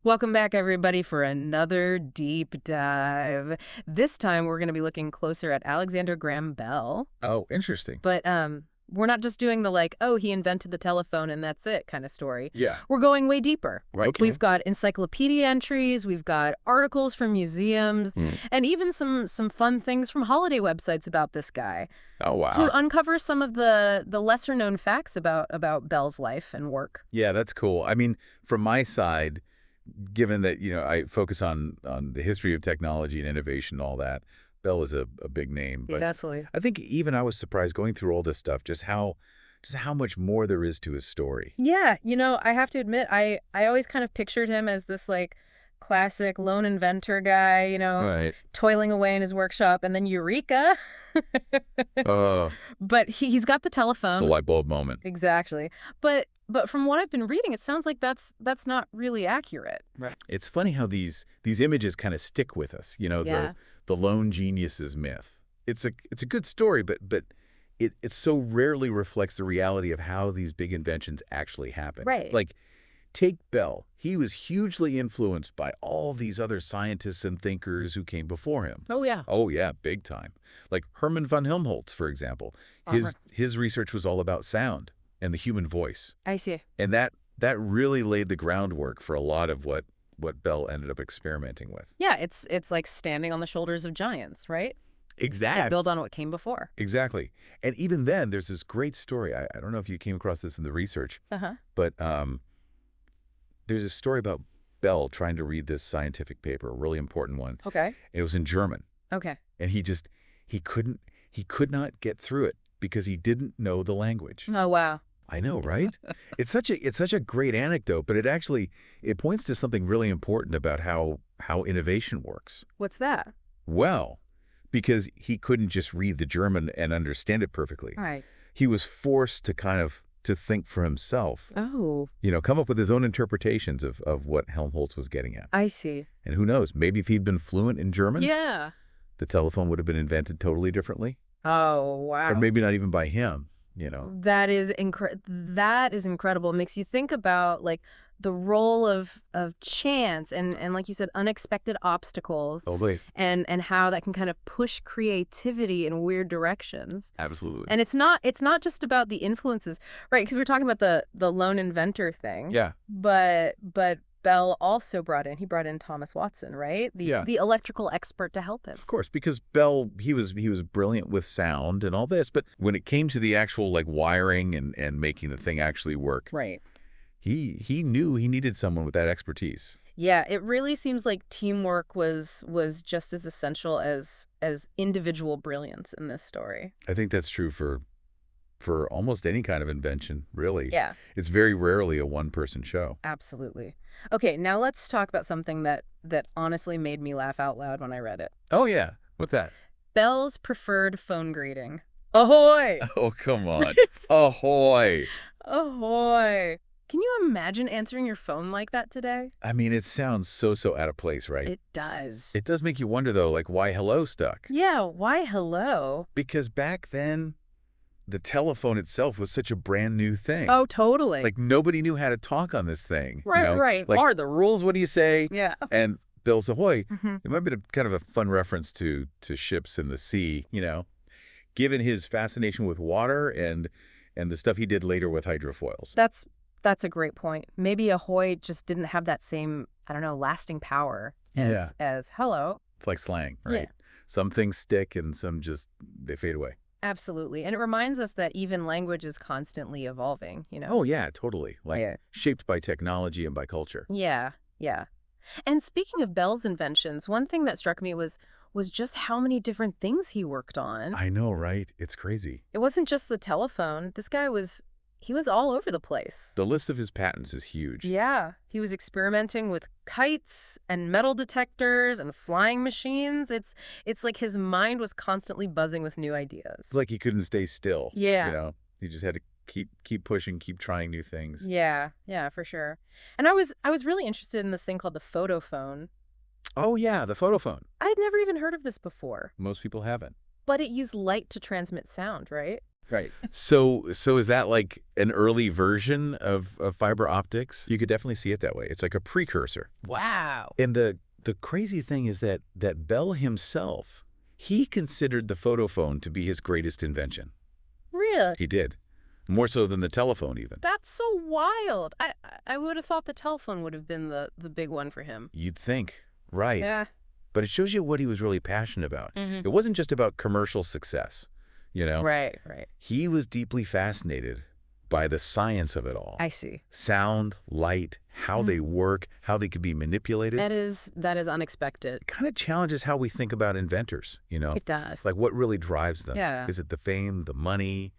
Welcome back, everybody, for another deep dive. This time, we're going to be looking closer at Alexander Graham Bell. Oh, interesting. But we're not just doing the like, oh, he invented the telephone and that's it kind of story. Yeah. We're going way deeper. Right. Okay. We've got encyclopedia entries, we've got articles from museums, and even some fun things from holiday websites about this guy. Oh, wow. To uncover some of the lesser-known facts about Bell's life and work. Yeah, that's cool. I mean, from my side, given that, I focus on the history of technology and innovation and all that, Bell is a big name. But Absolutely. I think even I was surprised going through all this stuff, just how much more there is to his story. Yeah, I have to admit, I always kind of pictured him as this, like, classic lone inventor guy, Right. toiling away in his workshop, and then eureka! Uh, But he's got the the telephone. light bulb moment. Exactly. But from what I've been reading, it sounds like that's not really accurate. Right. It's funny how these images kind of stick with us, Yeah. the lone geniuses myth. It's a good story, but it so rarely reflects the reality of how these big inventions actually happen. Right. Like, take Bell. He was hugely influenced by all these other scientists and thinkers who came before him. Oh, yeah. Oh, yeah, big time. Like Hermann von Helmholtz, for example. His research was all about sound and the human voice. I see. And that really laid the groundwork for a lot of what Bell ended up experimenting with. Yeah, it's like standing on the shoulders of giants, right? And Exactly. build on what came before. Exactly. And even then, there's this great story. I don't know if you came across this in the research, Uh-huh. but there's a story about Bell trying to read this scientific paper, a really important one. Okay. It was in German, Okay. and he could not get through it because he didn't know the language. Oh, wow. I know, right? It's such a great anecdote, but it points to something really important about how innovation works. What's that? Well, because he couldn't just read the German and understand it perfectly. All right. He was forced to think for himself, Oh, come up with his own interpretations of what Helmholtz was getting at. I see. And who knows, maybe if he'd been fluent in German, Yeah. the telephone would have been invented totally differently, Oh, wow. or maybe not even by him. That is incredible. It makes you think about like the role of chance and like you said, unexpected obstacles Totally. and how that can kind of push creativity in weird directions. Absolutely. And it's not just about the influences, right? Because we're talking about the lone inventor thing. Yeah. But Bell also brought in Thomas Watson, right? Yeah. The electrical expert to help him. Of course, because Bell, he was brilliant with sound and all this, but when it came to the actual like wiring and making the thing actually work, Right. he knew he needed someone with that expertise. Yeah, it really seems like teamwork was just as essential as individual brilliance in this story. I think that's true for almost any kind of invention, really. Yeah, It's very rarely a one-person show. absolutely. Okay, now let's talk about something that honestly made me laugh out loud when I read it. Oh, yeah. What's that? Bell's preferred phone greeting. Ahoy! Oh, come on. Ahoy. Ahoy! Can you imagine answering your phone like that today? I mean, it sounds so out of place, right? It does. It does make you wonder, though, like, why hello stuck? Yeah, why hello? Because back then, the telephone itself was such a brand new thing. Oh, totally. Like, nobody knew how to talk on this thing. Right, right. Like, Or the rules, what do you say? yeah. And Bill's ahoy. hmm It might be kind of a fun reference to ships in the sea, given his fascination with water and the stuff he did later with hydrofoils. That's a great point. Maybe ahoy just didn't have that same, I don't know, lasting power as hello. It's like slang, right? Yeah. Some things stick and some they fade away. Absolutely. And it reminds us that even language is constantly evolving, Oh, yeah, totally. Like, Yeah. shaped by technology and by culture. Yeah, yeah. And speaking of Bell's inventions, one thing that struck me was just how many different things he worked on. I know, right? It's crazy. It wasn't just the telephone. This guy he was all over the place. The list of his patents is huge. Yeah, he was experimenting with kites and metal detectors and flying machines. It's like his mind was constantly buzzing with new ideas. It's like he couldn't stay still. Yeah. He just had to keep pushing, keep trying new things. Yeah, for sure. And I was really interested in this thing called the photophone. Oh, yeah, the photophone. I'd never even heard of this before, Most people haven't. but it used light to transmit sound, right? Right. So is that like an early version of fiber optics? You could definitely see it that way. It's like a precursor. Wow. And the crazy thing is that Bell himself, he considered the photophone to be his greatest invention. Really? He did. More so than the telephone even. That's so wild. I would have thought the telephone would have been the big one for him. You'd think, right. Yeah. But it shows you what he was really passionate about. Mm-hmm. It wasn't just about commercial success, you know? Right, right. He was deeply fascinated by the science of it all. I see. Sound, light, how they work, how they could be manipulated. That is unexpected. It kind of challenges how we think about inventors, you know? It does. Like what really drives them. Yeah. Is it the fame, the money,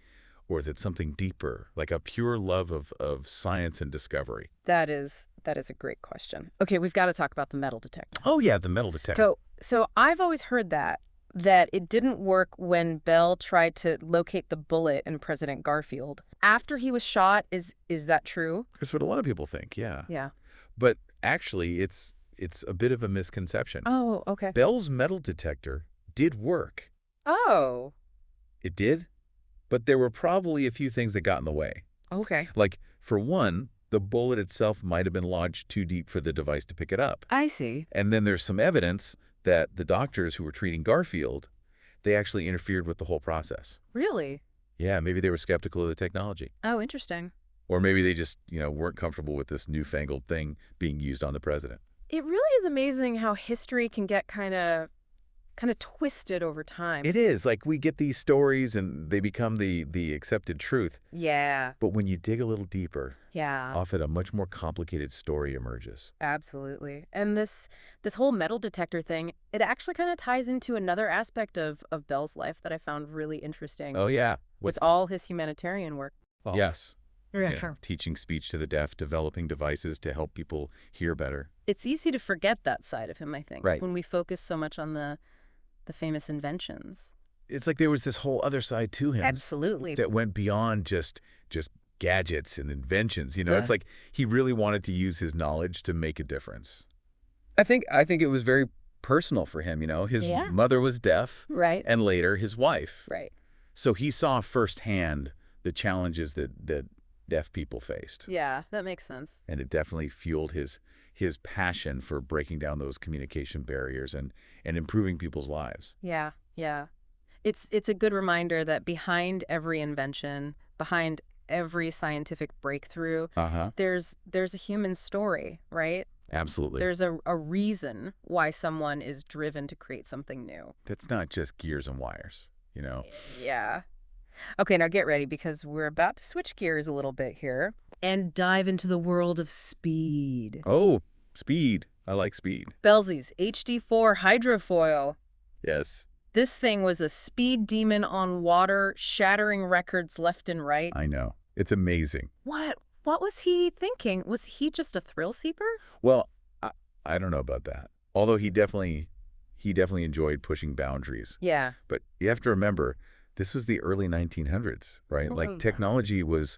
or is it something deeper, like a pure love of science and discovery? That is a great question. Okay, we've got to talk about the metal detector. Oh, yeah, the metal detector. So I've always heard that it didn't work when Bell tried to locate the bullet in President Garfield. After he was shot, is that true? That's what a lot of people think, yeah. Yeah. But actually, it's a bit of a misconception. Oh, okay. Bell's metal detector did work. Oh, It did, but there were probably a few things that got in the way. okay. Like, for one, the bullet itself might have been lodged too deep for the device to pick it up. I see. And then there's some evidence that the doctors who were treating Garfield, they actually interfered with the whole process. Really? Yeah, maybe they were skeptical of the technology. Oh, interesting. Or maybe they just, weren't comfortable with this newfangled thing being used on the president. It really is amazing how history can get kind of twisted over time. It is. Like, we get these stories and they become the accepted truth. Yeah. But when you dig a little deeper, Yeah. often a much more complicated story emerges. Absolutely. And this whole metal detector thing, it actually kind of ties into another aspect of Bell's life that I found really interesting. Oh, yeah. It's all his humanitarian work. Oh. Yes. Yeah. Teaching speech to the deaf, developing devices to help people hear better. It's easy to forget that side of him, I think, Right. when we focus so much on the famous inventions. It's like there was this whole other side to him. Absolutely. That went beyond just gadgets and inventions. Yeah. It's like he really wanted to use his knowledge to make a difference. I think it was very personal for him, His Yeah. mother was deaf, Right. And later, his wife. Right. So he saw firsthand the challenges that deaf people faced. Yeah, that makes sense. And it definitely fueled his passion for breaking down those communication barriers and improving people's lives. Yeah, yeah. It's a good reminder that behind every invention, behind every scientific breakthrough, Uh-huh. there's a human story, right? Absolutely. There's a reason why someone is driven to create something new. That's not just gears and wires, Yeah. Okay, now get ready because we're about to switch gears a little bit here and dive into the world of speed. Oh, speed. I like speed. Bellsy's HD4 hydrofoil. Yes. This thing was a speed demon on water, shattering records left and right. I know. It's amazing. What was he thinking? Was he just a thrill seeker? Well, I don't know about that. Although he definitely enjoyed pushing boundaries. Yeah. But you have to remember, this was the early 1900s, right? Oh, Like yeah. technology was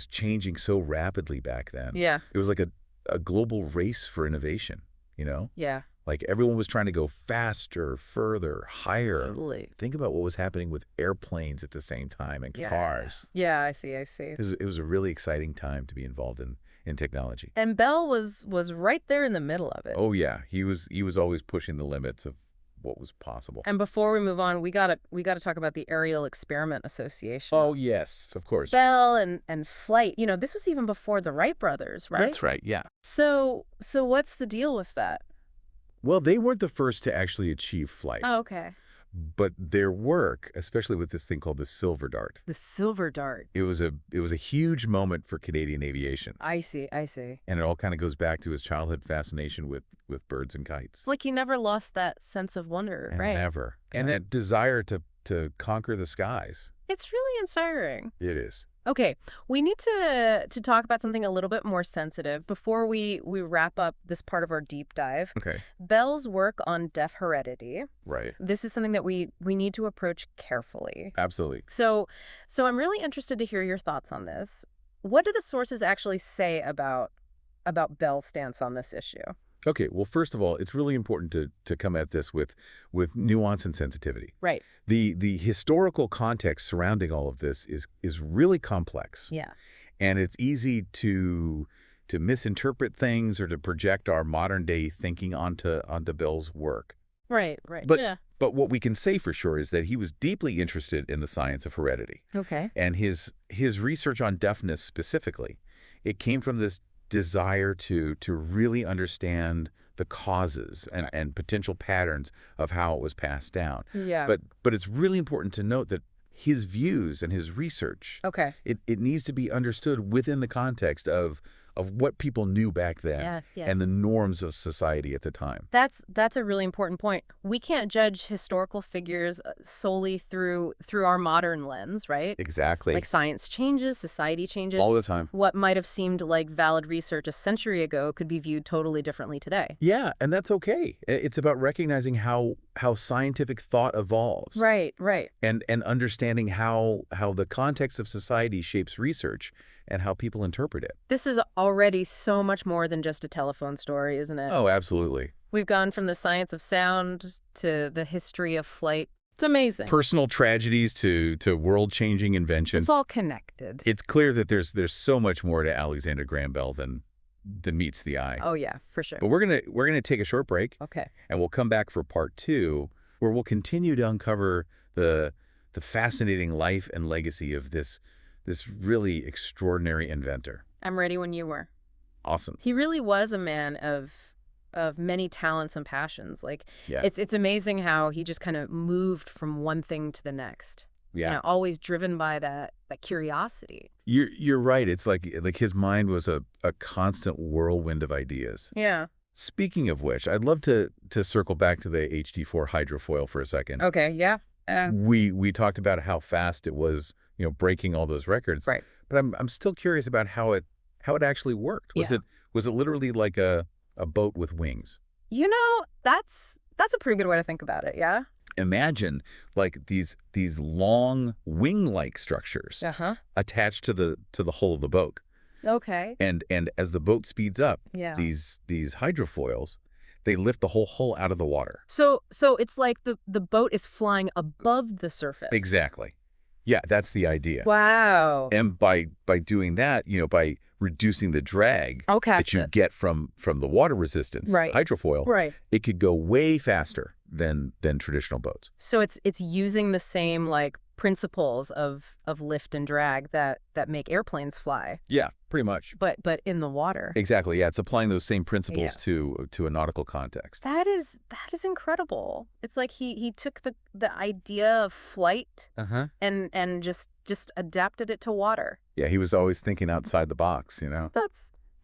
changing so rapidly back then. Yeah. It was like a global race for innovation, Yeah. Like everyone was trying to go faster, further, higher. Totally. Think about what was happening with airplanes at the same time and Yeah. cars. Yeah, I see. It was a really exciting time to be involved in technology. And Bell was right there in the middle of it. Oh yeah, he was always pushing the limits of what was possible. And before we move on, we gotta talk about the Aerial Experiment Association. Oh yes, of course. Bell and Flight. This was even before the Wright brothers, right? That's right, yeah. So what's the deal with that? Well, they weren't the first to actually achieve flight, Oh, okay. but their work, especially with this thing called the Silver Dart, The Silver Dart. it was a huge moment for Canadian aviation. I see. And it all kind of goes back to his childhood fascination with birds and kites. It's like he never lost that sense of wonder, And right? Never. And Right. that desire to conquer the skies. It's really inspiring. It is. Okay, we need to talk about something a little bit more sensitive before we wrap up this part of our deep dive. Okay. Bell's work on deaf heredity. Right. This is something that we need to approach carefully. Absolutely. So I'm really interested to hear your thoughts on this. What do the sources actually say about Bell's stance on this issue? Okay, well, first of all, it's really important to come at this with nuance and sensitivity. Right. The historical context surrounding all of this is really complex. Yeah. And it's easy to misinterpret things or to project our modern day thinking onto Bell's work. Right, right. But Yeah. but what we can say for sure is that he was deeply interested in the science of heredity. Okay. And his research on deafness specifically, it came from this desire to really understand the causes and potential patterns of how it was passed down. Yeah. But it's really important to note that his views and his research, Okay. it needs to be understood within the context of what people knew back then Yeah, yeah. and the norms of society at the time. That's a really important point. We can't judge historical figures solely through our modern lens, right? Exactly. Like science changes, society changes. All the time. What might have seemed like valid research a century ago could be viewed totally differently today. Yeah, and that's okay. It's about recognizing how scientific thought evolves. Right, right. And understanding how the context of society shapes research and how people interpret it. This is already so much more than just a telephone story, isn't it? Oh, absolutely. We've gone from the science of sound to the history of flight. It's amazing. Personal tragedies to world-changing inventions. It's all connected. It's clear that there's so much more to Alexander Graham Bell than meets the eye. Oh yeah, for sure. But we're gonna take a short break. Okay. And we'll come back for part 2, where we'll continue to uncover the fascinating life and legacy of this really extraordinary inventor. I'm ready when you were. Awesome. He really was a man of many talents and passions. Like Yeah. it's amazing how he just kind of moved from one thing to the next. Yeah. You know, always driven by that curiosity. You're right. It's like his mind was a constant whirlwind of ideas. Yeah. Speaking of which, I'd love to circle back to the HD4 hydrofoil for a second. Okay, yeah. We talked about how fast it was, breaking all those records. Right. But I'm still curious about how it actually worked. Was Yeah. it literally like a boat with wings? You know, that's a pretty good way to think about it, yeah? Imagine like these long wing-like structures Uh-huh. attached to the hull of the boat. Okay. And as the boat speeds up, Yeah. these hydrofoils, they lift the whole hull out of the water. So it's like the boat is flying above the surface. Exactly. Yeah, that's the idea. Wow. And by doing that, by reducing the drag I'll catch that you it. get from the water resistance, Right. hydrofoil, Right. it could go way faster than traditional boats. So it's using the same like principles of lift and drag that make airplanes fly, Yeah, pretty much. but in the water. Exactly. Yeah, it's applying those same principles Yeah. to a nautical context. That is incredible. It's like he took the idea of flight Uh-huh. and just adapted it to water. Yeah, he was always thinking outside the box,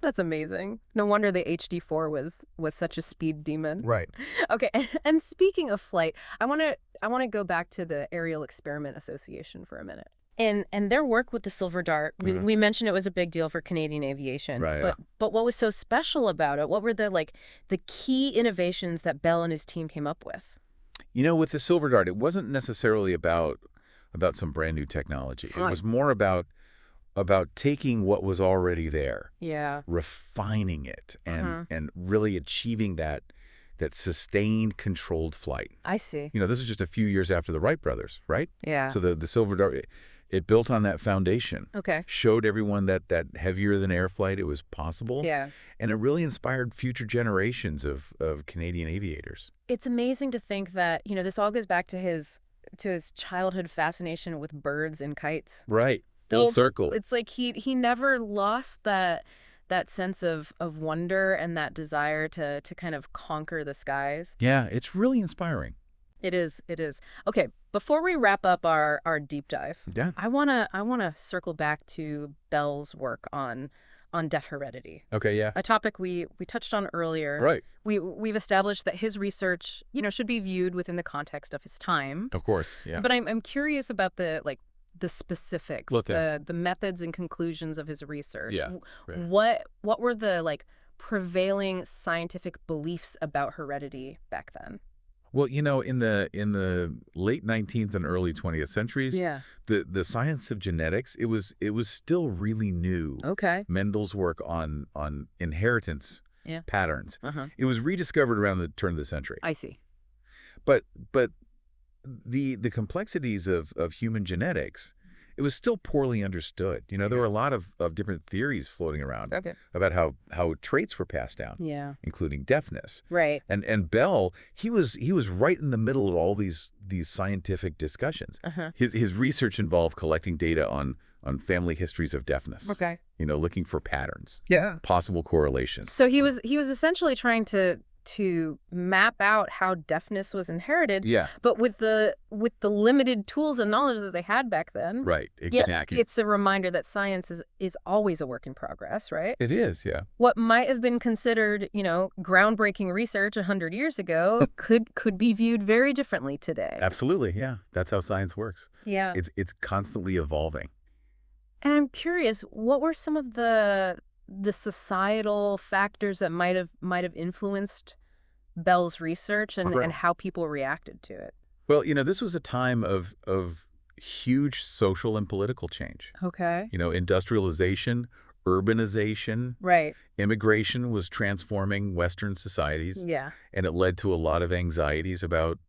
That's amazing. No wonder the HD4 was such a speed demon. Right. Okay, and speaking of flight, I want to go back to the Aerial Experiment Association for a minute. And their work with the Silver Dart, we mentioned it was a big deal for Canadian aviation. Right, But what was so special about it? What were the key innovations that Bell and his team came up with? With the Silver Dart, it wasn't necessarily about some brand new technology. Right. It was more about taking what was already there, Yeah. refining it, and really achieving that sustained, controlled flight. I see. This was just a few years after the Wright brothers, right? Yeah. So the Silver Dart, it built on that foundation. Okay. Showed everyone that heavier than air flight, it was possible. Yeah. And it really inspired future generations of Canadian aviators. It's amazing to think that, this all goes back to his childhood fascination with birds and kites. Right. Full circle. It's like he never lost that sense of wonder and that desire to kind of conquer the skies. Yeah, it's really inspiring. It is. Okay, before we wrap up our deep dive, Yeah. I wanna circle back to Bell's work on deaf heredity. Okay, yeah. A topic we touched on earlier. Right. We've established that his research, should be viewed within the context of his time. Of course, yeah. But I'm curious about the specifics, Okay. the methods and conclusions of his research. Yeah, right. What were the prevailing scientific beliefs about heredity back then? Well, in the late 19th and early 20th centuries, Yeah. the science of genetics, it was still really new. Okay. Mendel's work on inheritance Yeah. patterns. It was rediscovered around the turn of the century. I see. But the complexities of human genetics, it was still poorly understood. There were a lot of different theories floating around about how traits were passed down, including deafness. Right. And Bell, he was right in the middle of all these scientific discussions. His research involved collecting data on family histories of deafness. Okay. Looking for patterns. Yeah. Possible correlations. So he was essentially trying to map out how deafness was inherited, but with the limited tools and knowledge that they had back then. Right, exactly. It's a reminder that science is always a work in progress, right? It is, yeah. What might have been considered, groundbreaking research 100 years ago could be viewed very differently today. Absolutely, yeah. That's how science works. Yeah. It's constantly evolving. And I'm curious, what were some of the societal factors that might have influenced Bell's research and how people reacted to it? Well, this was a time of huge social and political change. Okay. Industrialization, urbanization, right. Immigration was transforming Western societies. Yeah. And it led to a lot of anxieties about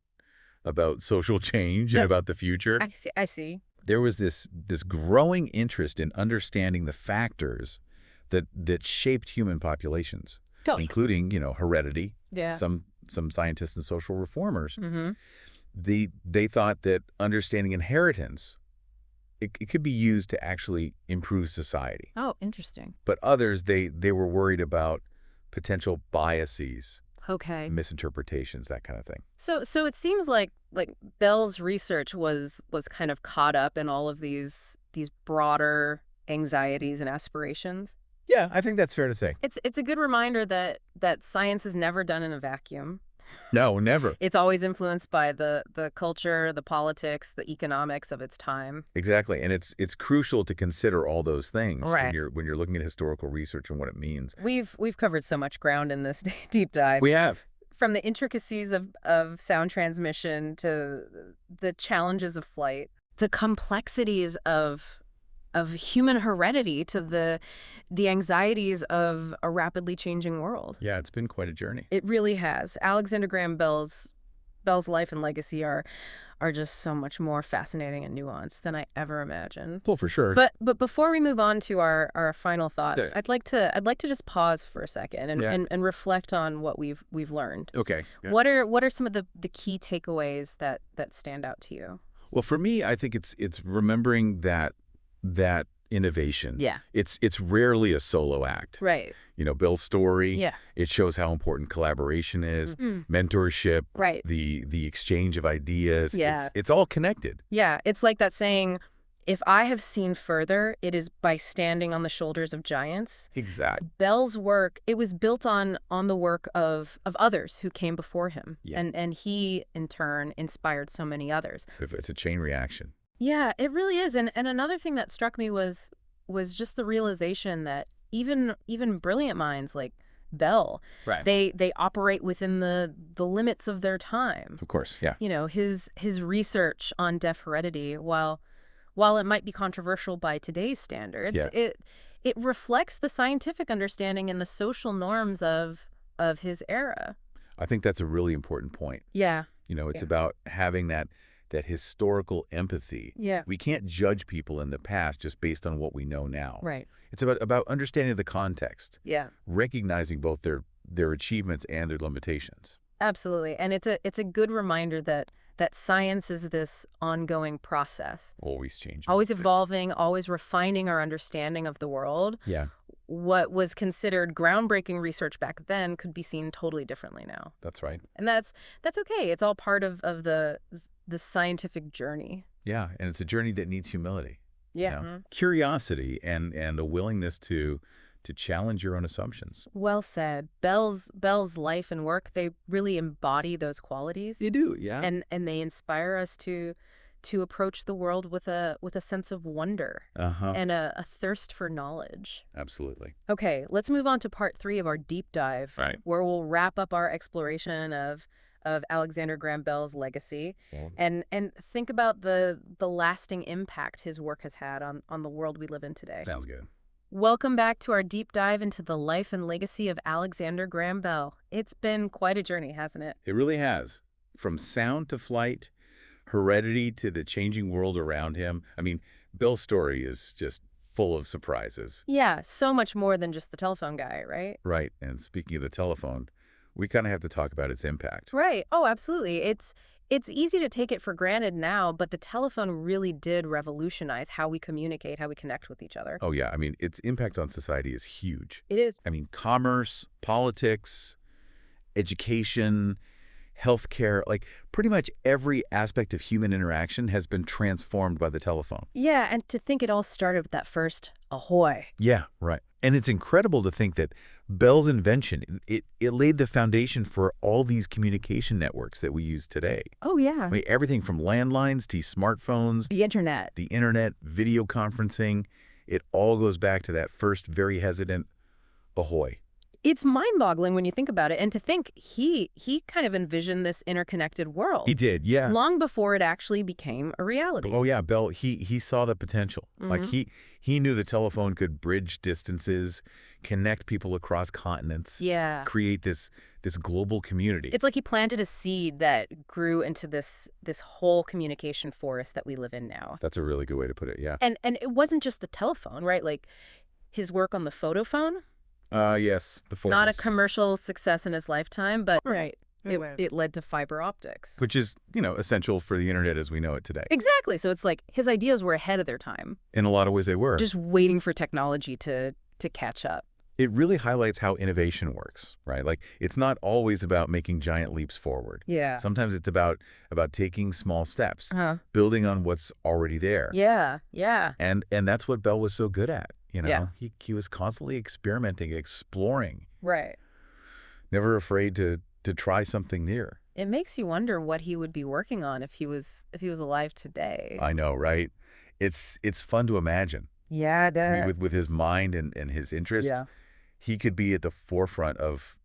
social change and about the future. I see. There was this growing interest in understanding the factors that shaped human populations, including, heredity. Yeah. Some scientists and social reformers. Mm-hmm. They thought that understanding inheritance, it could be used to actually improve society. Oh, interesting. But others, they were worried about potential biases, misinterpretations, that kind of thing. So it seems like Bell's research was kind of caught up in all of these broader anxieties and aspirations. Yeah, I think that's fair to say. It's a good reminder that science is never done in a vacuum. No, never. It's always influenced by the culture, the politics, the economics of its time. Exactly, and it's crucial to consider all those things right. when you're looking at historical research and what it means. We've covered so much ground in this deep dive. We have. From the intricacies of sound transmission to the challenges of flight, the complexities of human heredity to the anxieties of a rapidly changing world. Yeah, it's been quite a journey. It really has. Alexander Graham Bell's life and legacy are just so much more fascinating and nuanced than I ever imagined. Well, for sure. But before we move on to our final thoughts, I'd like to just pause for a second and reflect on what we've learned. Okay. Yeah. What are some of the key takeaways that stand out to you? Well, for me, I think it's remembering that innovation. Yeah. It's rarely a solo act. Right. Bill's story. Yeah. It shows how important collaboration is, mentorship, right. The exchange of ideas. Yeah. It's all connected. Yeah. It's like that saying, if I have seen further, it is by standing on the shoulders of giants. Exactly. Bell's work, it was built on the work of others who came before him. Yeah. And he, in turn, inspired so many others. It's a chain reaction. Yeah, it really is. And another thing that struck me was just the realization that even brilliant minds like Bell, right. they operate within the limits of their time. Of course, yeah. His research on deaf heredity, while it might be controversial by today's standards, it reflects the scientific understanding and the social norms of his era. I think that's a really important point. Yeah. It's about having that historical empathy. Yeah. We can't judge people in the past just based on what we know now. Right. It's about understanding the context. Yeah. Recognizing both their achievements and their limitations. Absolutely. And it's a good reminder that science is this ongoing process. Always changing. Always evolving, always refining our understanding of the world. Yeah. What was considered groundbreaking research back then could be seen totally differently now. That's right. And that's okay. It's all part of the scientific journey. Yeah, and it's a journey that needs humility. Yeah. Curiosity and a willingness to challenge your own assumptions. Well said. Bell's life and work, they really embody those qualities. They do, yeah. And they inspire us to approach the world with a sense of wonder and a thirst for knowledge. Absolutely. Okay, let's move on to part 3 of our deep dive, right, where we'll wrap up our exploration of Alexander Graham Bell's legacy and think about the lasting impact his work has had on the world we live in today. Sounds good. Welcome back to our deep dive into the life and legacy of Alexander Graham Bell. It's been quite a journey, hasn't it? It really has. From sound to flight, heredity to the changing world around him. I mean, Bell's story is just full of surprises. Yeah, so much more than just the telephone guy, right? Right. And speaking of the telephone, we kind of have to talk about its impact. Right. Oh, absolutely. It's easy to take it for granted now, but the telephone really did revolutionize how we communicate, how we connect with each other. Oh, yeah. I mean, its impact on society is huge. It is. I mean, commerce, politics, education, healthcare, like pretty much every aspect of human interaction has been transformed by the telephone. Yeah, and to think it all started with that first ahoy. Yeah, right. And it's incredible to think that Bell's invention, it laid the foundation for all these communication networks that we use today. Oh, yeah. I mean, everything from landlines to smartphones, The internet. the internet, video conferencing, it all goes back to that first very hesitant ahoy. It's mind-boggling when you think about it, and to think he kind of envisioned this interconnected world. He did, yeah. Long before it actually became a reality. Oh, yeah, Bell, he saw the potential. Like, he knew the telephone could bridge distances, connect people across continents, Yeah. create this global community. It's like he planted a seed that grew into this whole communication forest that we live in now. That's a really good way to put it, yeah. And it wasn't just the telephone, right? Like his work on the photophone, Yes, the not a Fortnite. commercial success in his lifetime, but Right. It led to fiber optics. Which is, essential for the internet as we know it today. exactly. So it's like his ideas were ahead of their time, In a lot of ways they were. just waiting for technology to catch up. It really highlights how innovation works, right? Like, it's not always about making giant leaps forward. Yeah. Sometimes it's about taking small steps, Uh-huh. building on what's already there. Yeah. Yeah. And that's what Bell was so good at, Yeah. He was constantly experimenting, exploring, Right. never afraid to try something new. It makes you wonder what he would be working on if he was alive today. I know, right? It's fun to imagine. Yeah, I mean, with his mind and his interests, Yeah. he could be at the forefront of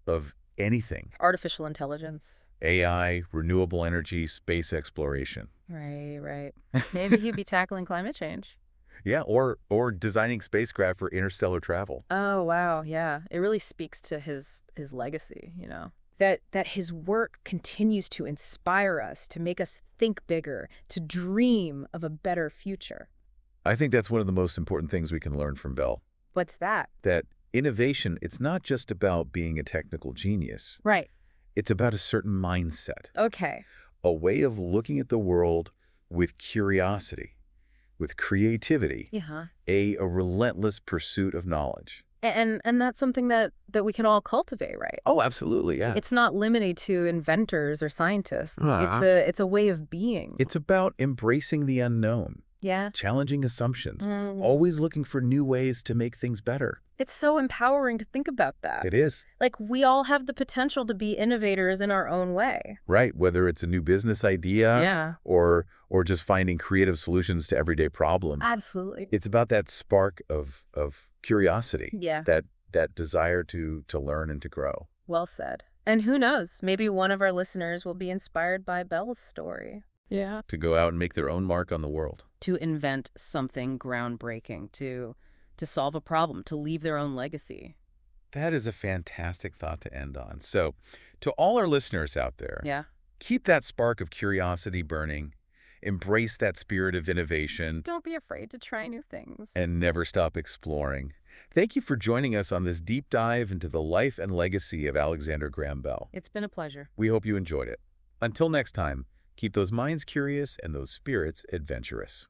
anything. Artificial intelligence. AI, renewable energy, space exploration. Right, right. Maybe he'd be tackling climate change. Yeah, or designing spacecraft for interstellar travel. Oh, wow. Yeah. It really speaks to his legacy, That his work continues to inspire us, to make us think bigger, to dream of a better future. I think that's one of the most important things we can learn from Bell. What's that? That innovation, it's not just about being a technical genius. Right. It's about a certain mindset, Okay. a way of looking at the world with curiosity, with creativity, Yeah. a relentless pursuit of knowledge. And that's something that we can all cultivate, right? Oh, absolutely, yeah. It's not limited to inventors or scientists. Uh-huh. It's a way of being. It's about embracing the unknown, Yeah. challenging assumptions, Mm. always looking for new ways to make things better. It's so empowering to think about that. It is. Like, we all have the potential to be innovators in our own way. Right, whether it's a new business idea Yeah. or just finding creative solutions to everyday problems. Absolutely. It's about that spark of curiosity, Yeah. that desire to learn and to grow. Well said. And who knows, maybe one of our listeners will be inspired by Bell's story. Yeah. To go out and make their own mark on the world. To invent something groundbreaking, to solve a problem, to leave their own legacy. That is a fantastic thought to end on. So, to all our listeners out there, Yeah. keep that spark of curiosity burning, embrace that spirit of innovation, Don't be afraid to try new things. and never stop exploring. Thank you for joining us on this deep dive into the life and legacy of Alexander Graham Bell. It's been a pleasure. We hope you enjoyed it. Until next time, keep those minds curious and those spirits adventurous.